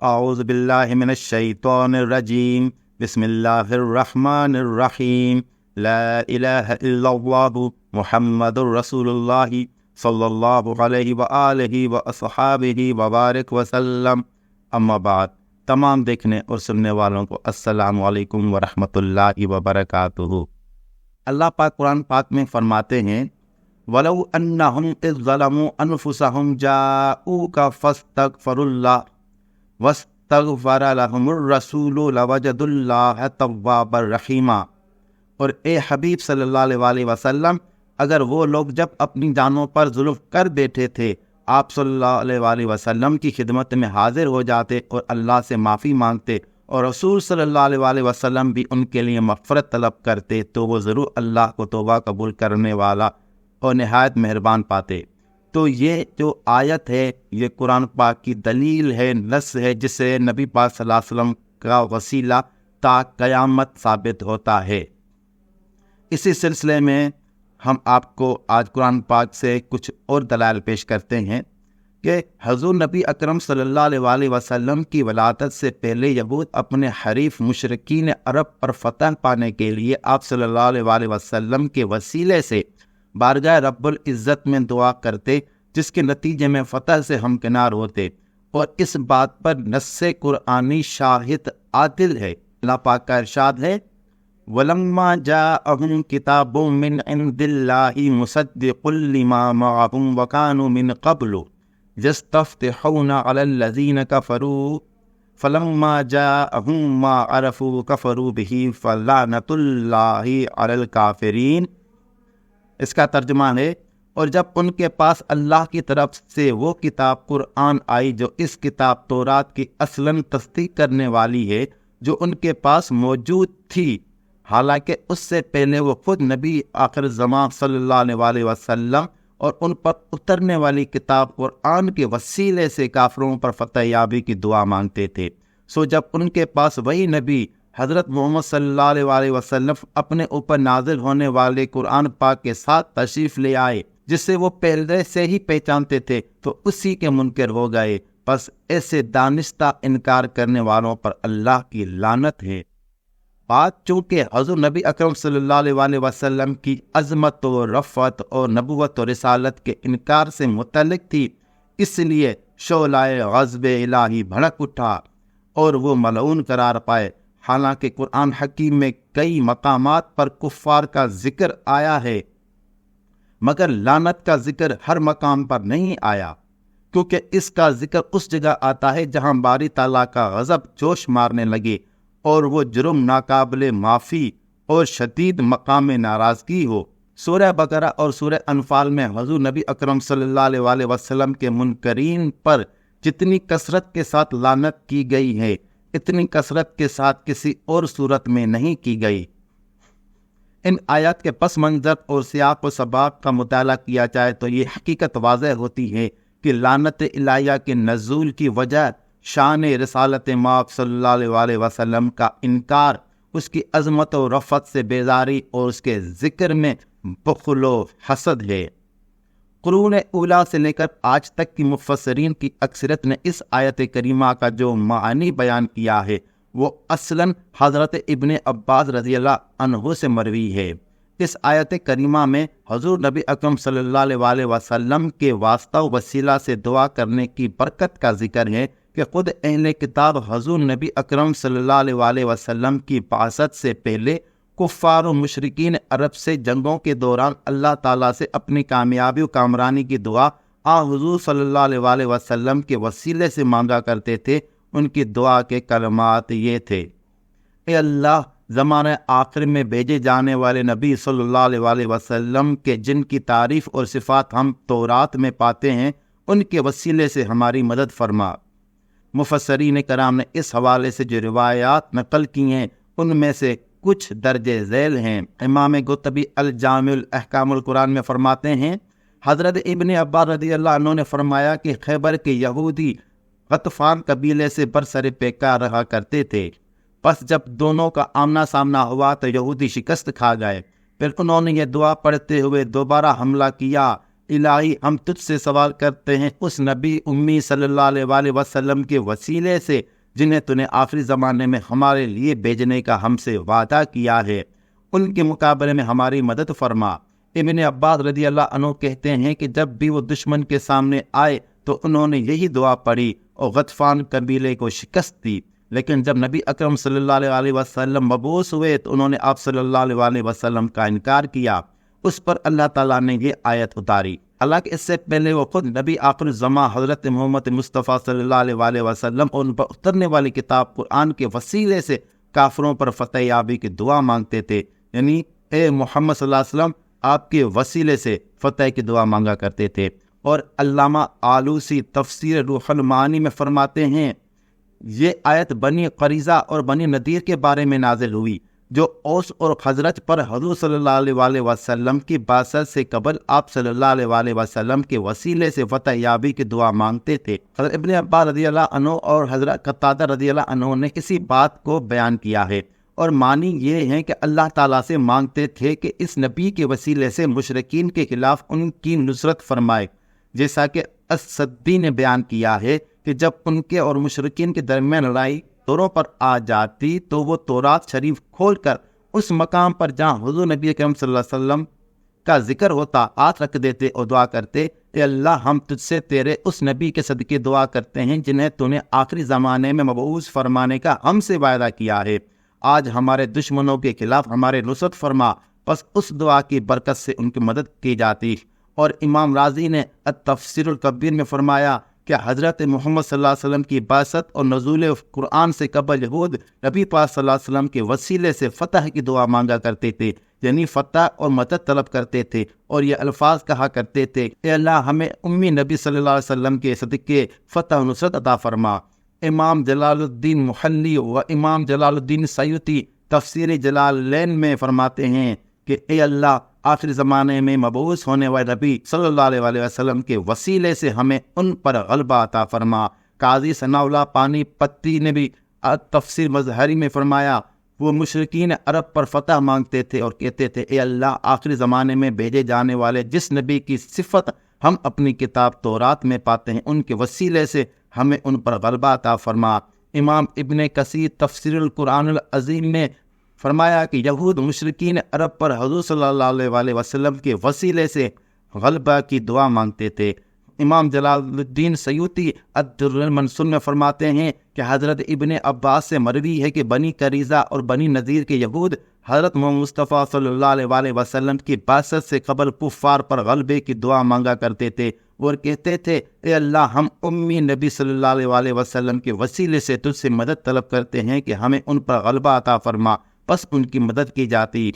اعوذ باللہ من الشیطان الرجیم، بسم اللہ الرحمن الرحیم، لا الہ الا اللہ محمد الرسول اللہ صلی اللہ علیہ وآلہ واصحابہ وبارک وسلم۔ اما بعد، تمام دیکھنے اور سننے والوں کو السلام علیکم ورحمۃ اللہ وبرکاتہ۔ اللہ پاک قرآن پاک میں فرماتے ہیں، وَلَوْ أَنَّهُمْ إِذْ ظَلَمُوا أَنفُسَهُمْ جَاءُوكَ فَاسْتَغْفَرُوا اللَّهَ وَاسْتَغْفَرَ لَهُمُ الرَّسُولُ لَوَجَدُوا اللَّهَ تَوَّابًا رَحِيمًا۔ اور اے حبیب صلی اللہ علیہ وسلم، اگر وہ لوگ جب اپنی جانوں پر ظلم کر بیٹھے تھے، آپ صلی اللہ علیہ وسلم کی خدمت میں حاضر ہو جاتے اور اللہ سے معافی مانگتے، اور رسول صلی اللہ علیہ وسلم بھی ان کے لیے مغفرت طلب کرتے، تو وہ ضرور اللہ کو توبہ قبول کرنے والا اور نہایت مہربان پاتے۔ تو یہ جو آیت ہے، یہ قرآن پاک کی دلیل ہے، نص ہے، جس سے نبی پاک صلی اللہ علیہ وسلم کا وسیلہ تا قیامت ثابت ہوتا ہے۔ اسی سلسلے میں ہم آپ کو آج قرآن پاک سے کچھ اور دلائل پیش کرتے ہیں کہ حضور نبی اکرم صلی اللہ علیہ وسلم کی ولادت سے پہلے یہود اپنے حریف مشرکین عرب پر فتح پانے کے لیے آپ صلی اللہ علیہ وسلم کے وسیلے سے بارگاہ رب العزت میں دعا کرتے، جس کے نتیجے میں فتح سے ہمکنار ہوتے، اور اس بات پر نص قرآنی شاہد عادل ہے۔ اللہ پاک کا ارشاد ہے، وَلَمَّا جَاءَهُمْ كِتَابٌ مِّنْ عِندِ اللَّهِ مُصَدِّقٌ لِّمَا مَعَهُمْ وَكَانُوا مِنْ قَبْلُ يَسْتَفْتِحُونَ عَلَى الَّذِينَ كَفَرُوا فَلَمَّا جَاءَهُم مَّا عَرَفُوا كَفَرُوا بِهِ فَلَعْنَةُ اللَّهِ عَلَى الْكَافِرِينَ۔ اس کا ترجمہ ہے، اور جب ان کے پاس اللہ کی طرف سے وہ کتاب قرآن آئی جو اس کتاب تورات کی اصلاً تصدیق کرنے والی ہے، جو ان کے پاس موجود تھی، حالانکہ اس سے پہلے وہ خود نبی آخر زمان صلی اللہ علیہ وسلم اور ان پر اترنے والی کتاب قرآن کے وسیلے سے کافروں پر فتح یابی کی دعا مانگتے تھے۔ سو جب ان کے پاس وہی نبی حضرت محمد صلی اللہ علیہ وسلم اپنے اوپر نازل ہونے والے قرآن پاک کے ساتھ تشریف لے آئے، جس سے وہ پہلے سے ہی پہچانتے تھے، تو اسی کے منکر ہو گئے۔ پس ایسے دانستہ انکار کرنے والوں پر اللہ کی لعنت ہے۔ بات چونکہ حضور نبی اکرم صلی اللہ علیہ وسلم کی عظمت و رفعت اور نبوت و رسالت کے انکار سے متعلق تھی، اس لیے شعلہ غضب الہی بھڑک اٹھا اور وہ ملعون قرار پائے۔ حالانکہ قرآن حکیم میں کئی مقامات پر کفار کا ذکر آیا ہے، مگر لعنت کا ذکر ہر مقام پر نہیں آیا، کیونکہ اس کا ذکر اس جگہ آتا ہے جہاں باری تعالیٰ کا غضب جوش مارنے لگے اور وہ جرم ناقابل معافی اور شدید مقام ناراضگی ہو۔ سورہ بقرہ اور سورہ انفال میں حضور نبی اکرم صلی اللہ علیہ وسلم کے منکرین پر جتنی کثرت کے ساتھ لعنت کی گئی ہے، اتنی کثرت کے ساتھ کسی اور صورت میں نہیں کی گئی۔ ان آیات کے پس منظر اور سیاق و سباق کا مطالعہ کیا جائے تو یہ حقیقت واضح ہوتی ہے کہ لعنت الہیہ کے نزول کی وجہ شان رسالت مآب صلی اللہ علیہ وسلم کا انکار، اس کی عظمت و رفعت سے بیزاری اور اس کے ذکر میں بخل و حسد ہے۔ قرون اولیٰ سے لے کر آج تک کی مفسرین کی اکثریت نے اس آیت کریمہ کا جو معنی بیان کیا ہے، وہ اصلاً حضرت ابن عباس رضی اللہ عنہ سے مروی ہے۔ اس آیت کریمہ میں حضور نبی اکرم صلی اللہ علیہ وسلم کے واسطہ و وسیلہ سے دعا کرنے کی برکت کا ذکر ہے کہ خود اہل کتاب حضور نبی اکرم صلی اللہ علیہ وسلم کی بعثت سے پہلے کفار و مشرکین عرب سے جنگوں کے دوران اللہ تعالیٰ سے اپنی کامیابی و کامرانی کی دعا حضور صلی اللہ علیہ وسلم کے وسیلے سے مانگا کرتے تھے۔ ان کی دعا کے کلمات یہ تھے، اے اللہ، زمانہ آخر میں بھیجے جانے والے نبی صلی اللہ علیہ وسلم کے جن کی تعریف اور صفات ہم تورات میں پاتے ہیں، ان کے وسیلے سے ہماری مدد فرما۔ مفسرین کرام نے اس حوالے سے جو روایات نقل کی ہیں، ان میں سے کچھ درج ذیل ہیں۔ امام قرطبی الجامع الاحکام القرآن میں فرماتے ہیں، حضرت ابن عباس رضی اللہ عنہ نے فرمایا کہ خیبر کے یہودی غطفان قبیلے سے برسر پیکار رہا کرتے تھے۔ پس جب دونوں کا آمنا سامنا ہوا تو یہودی شکست کھا گئے۔ پھر انہوں نے یہ دعا پڑھتے ہوئے دوبارہ حملہ کیا، الہی ہم تجھ سے سوال کرتے ہیں اس نبی امی صلی اللہ علیہ وآلہ وسلم کے وسیلے سے جنہیں تو نے آخری زمانے میں ہمارے لیے بھیجنے کا ہم سے وعدہ کیا ہے، ان کے مقابلے میں ہماری مدد فرما۔ ابن عباس رضی اللہ عنہ کہتے ہیں کہ جب بھی وہ دشمن کے سامنے آئے تو انہوں نے یہی دعا پڑھی اور غطفان قبیلے کو شکست دی، لیکن جب نبی اکرم صلی اللہ علیہ وآلہ وسلم مبعوث ہوئے تو انہوں نے آپ صلی اللہ علیہ وآلہ وسلم کا انکار کیا۔ اس پر اللہ تعالیٰ نے یہ آیت اتاری۔ حالانکہ اس سے پہلے وہ خود نبی آخر الزماں حضرت محمد مصطفیٰ صلی اللہ علیہ وآلہ وسلم اور ان پر اترنے والی کتاب قرآن کے وسیلے سے کافروں پر فتح یابی کی دعا مانگتے تھے، یعنی اے محمد صلی اللہ علیہ وسلم آپ کے وسیلے سے فتح کی دعا مانگا کرتے تھے۔ اور علامہ آلوسی تفسیر روح المعانی میں فرماتے ہیں یہ آیت بنی قریظہ اور بنی نذیر کے بارے میں نازل ہوئی جو اوس اور خزرج پر حضور صلی اللہ علیہ وآلہ وسلم کی بعثت سے قبل آپ صلی اللہ علیہ وآلہ وسلم کے وسیلے سے فتح یابی کی دعا مانگتے تھے۔ حضرت ابن عباس رضی اللہ عنہ اور حضرت قتادہ رضی اللہ عنہ نے اسی بات کو بیان کیا ہے، اور معنی یہ ہے کہ اللہ تعالیٰ سے مانگتے تھے کہ اس نبی کے وسیلے سے مشرکین کے خلاف ان کی نصرت فرمائے، جیسا کہ السدی نے بیان کیا ہے کہ جب ان کے اور مشرکین کے درمیان لڑائی دوروں پر آ جاتی تو وہ تورات شریف کھول کر اس مقام پر جہاں حضور نبی اکرم صلی اللہ علیہ وسلم کا ذکر ہوتا ہاتھ رکھ دیتے اور دعا کرتے، اے اللہ ہم تجھ سے تیرے اس نبی کے صدقے دعا کرتے ہیں جنہیں تو نے آخری زمانے میں مبعوث فرمانے کا ہم سے وعدہ کیا ہے، آج ہمارے دشمنوں کے خلاف ہمارے نصرت فرما۔ بس اس دعا کی برکت سے ان کی مدد کی جاتی۔ اور امام راضی نے التفسیر الکبیر میں فرمایا کہ حضرت محمد صلی اللہ علیہ وسلم کی بعثت اور نزول قرآن سے قبل یہود نبی پاک صلی اللہ علیہ وسلم کے وسیلے سے فتح کی دعا مانگا کرتے تھے، یعنی فتح اور مدد طلب کرتے تھے، اور یہ الفاظ کہا کرتے تھے اے اللہ ہمیں امی نبی صلی اللہ علیہ وسلم کے صدقے فتح و نصرت عطا فرما۔ امام جلال الدین محلی و امام جلال الدین سیوطی تفسیر جلالین میں فرماتے ہیں کہ اے اللہ آخری زمانے میں مبعوث ہونے والے نبی صلی اللہ علیہ وآلہ وسلم کے وسیلے سے ہمیں ان پر غلبہ عطا فرما۔ قاضی ثناء اللہ پانی پتی نے بھی تفسیر مظہری میں فرمایا وہ مشرکین عرب پر فتح مانگتے تھے اور کہتے تھے اے اللہ آخری زمانے میں بھیجے جانے والے جس نبی کی صفت ہم اپنی کتاب تورات میں پاتے ہیں ان کے وسیلے سے ہمیں ان پر غلبہ عطا فرما۔ امام ابن کثیر تفسیر القرآن العظیم میں فرمایا کہ یہود مشرکین عرب پر حضور صلی اللہ علیہ وآلہ وسلم کے وسیلے سے غلبہ کی دعا مانگتے تھے۔ امام جلال الدین سیوطی الدر المنصور میں فرماتے ہیں کہ حضرت ابن عباس سے مروی ہے کہ بنی قریظہ اور بنی نذیر کے یہود حضرت محمد مصطفیٰ صلی اللہ علیہ وآلہ وسلم کی بعثت سے قبل کفار پر غلبے کی دعا مانگا کرتے تھے اور کہتے تھے اے اللہ ہم امی نبی صلی اللہ علیہ وآلہ وسلم کے وسیلے سے تجھ سے مدد طلب کرتے ہیں کہ ہمیں ان پر غلبہ عطا فرما، بس ان کی مدد کی جاتی۔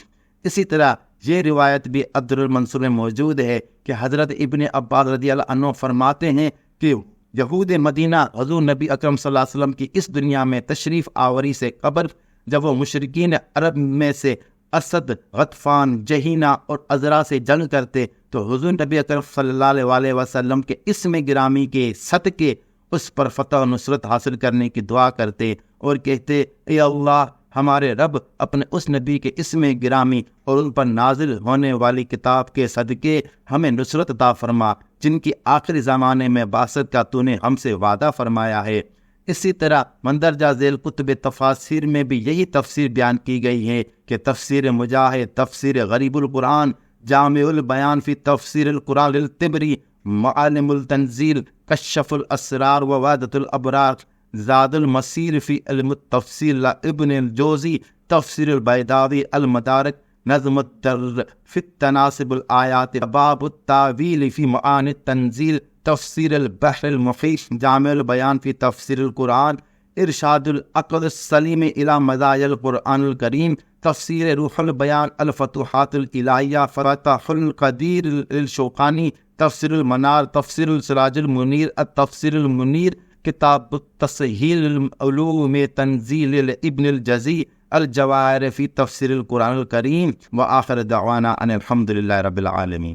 اسی طرح یہ روایت بھی عبد المنصور میں موجود ہے کہ حضرت ابن عباس رضی اللہ عنہ فرماتے ہیں کہ یہود مدینہ حضور نبی اکرم صلی اللہ علیہ وسلم کی اس دنیا میں تشریف آوری سے قبل جب وہ مشرکین عرب میں سے اسد، غطفان، جہینہ اور عزرا سے جنگ کرتے تو حضور نبی اکرم صلی اللہ علیہ وآلہ وسلم کے اسم گرامی کے صدقے اس پر فتح و نصرت حاصل کرنے کی دعا کرتے اور کہتے اے اللہ ہمارے رب اپنے اس نبی کے اسم گرامی اور ان پر نازل ہونے والی کتاب کے صدقے ہمیں نصرت عطا فرما جن کی آخری زمانے میں بعثت کا تو نے ہم سے وعدہ فرمایا ہے۔ اسی طرح مندرجہ ذیل کتب تفاسیر میں بھی یہی تفسیر بیان کی گئی ہے کہ تفسیر مجاہد، تفسیر غریب القرآن، جامع البیان فی تفسیر القرآن للطبری، معالم التنزیل، کشف الاسرار و وعدۃ الابرار، زاد المسیر فی علم التفسیر ابن الجوزی، تفسیر البیضاوی، المدارک، نظم الدر فی التناسب الآیات، باب التاویل فی معانی التنزیل، تفسیر البحر المحیط، جامع البیان فی تفسیر القرآن، ارشاد العقل السلیم الی مزایا القرآن الکریم، تفسیر روح البیان، الفتوحات الالہیہ، فتح القدیر الشوقانی، تفسیر المنار، تفسیر السراج المنیر، التفسیر المنیر، کتاب تسہیل العلوم تنزیل ابن الجزی، الجواہر فی تفسیر القرآن الکریم، وآخر دعوانا ان الحمد للہ رب العالمین۔